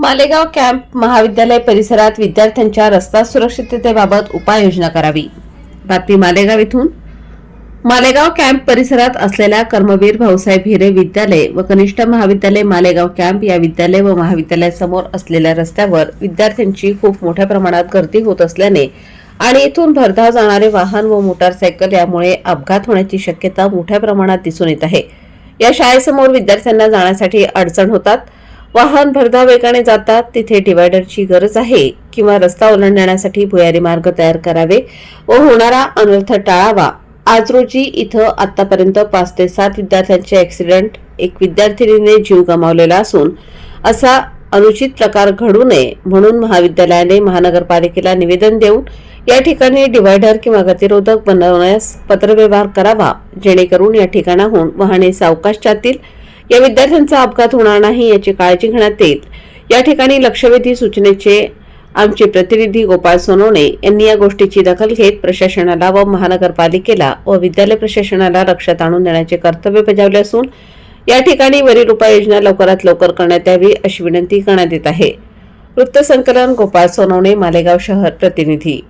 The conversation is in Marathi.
मालेगाव कॅम्प महाविद्यालय परिसरात विद्यार्थ्यांच्या रस्ता सुरक्षिततेबाबत उपाययोजना करावी। बातमी मालेगाव इथून। मालेगाव कॅम्प परिसरात असलेल्या कर्मवीर भाऊसाहेब हिरे विद्यालय व कनिष्ठ महाविद्यालय मालेगाव कॅम्प या विद्यालय व महाविद्यालयासमोर असलेल्या रस्त्यावर विद्यार्थ्यांची खूप मोठ्या प्रमाणात गर्दी होत असल्याने आणि इथून भरधाव जाणारे वाहन व मोटारसायकल यामुळे अपघात होण्याची शक्यता मोठ्या प्रमाणात दिसून येत आहे। या शाळेसमोर विद्यार्थ्यांना जाण्यासाठी अडचण होतात। वाहन भरधाव वेगाने जातात, तिथे डिवायडरची गरज आहे किंवा रस्ता ओलांडण्यासाठी भुयारी मार्ग तयार करावे व होणारा अनर्थ टाळावा। आज रोजी इथं आतापर्यंत 5 ते 7 विद्यार्थ्यांचे ऍक्सिडेंट, एक विद्यार्थिनीने जीव गमावलेला असून असा अनुचित प्रकार घडू नये म्हणून महाविद्यालयाने महानगरपालिकेला निवेदन देऊन या ठिकाणी डिवायडर किंवा गतिरोधक बनवण्यास पत्रव्यवहार करावा, जेणेकरून या ठिकाणाहून वाहने सावकाश जातील, या विद्यार्थ्यांचा अपघात होणार नाही याची काळजी घेण्यात येईल। या ठिकाणी लक्षवेधी सूचनेचे आमचे प्रतिनिधी गोपाळ सोनवणे यांनी या गोष्टीची दखल घेत प्रशासनाला व महानगरपालिकेला व विद्यालय प्रशासनाला लक्षात आणून देण्याचे कर्तव्य बजावले असून या ठिकाणी वरील उपाययोजना लवकरात लवकर करण्यात यावी अशी विनंती करण्यात येत आहे। वृत्तसंकलन गोपाळ सोनवणे, मालेगाव शहर प्रतिनिधी।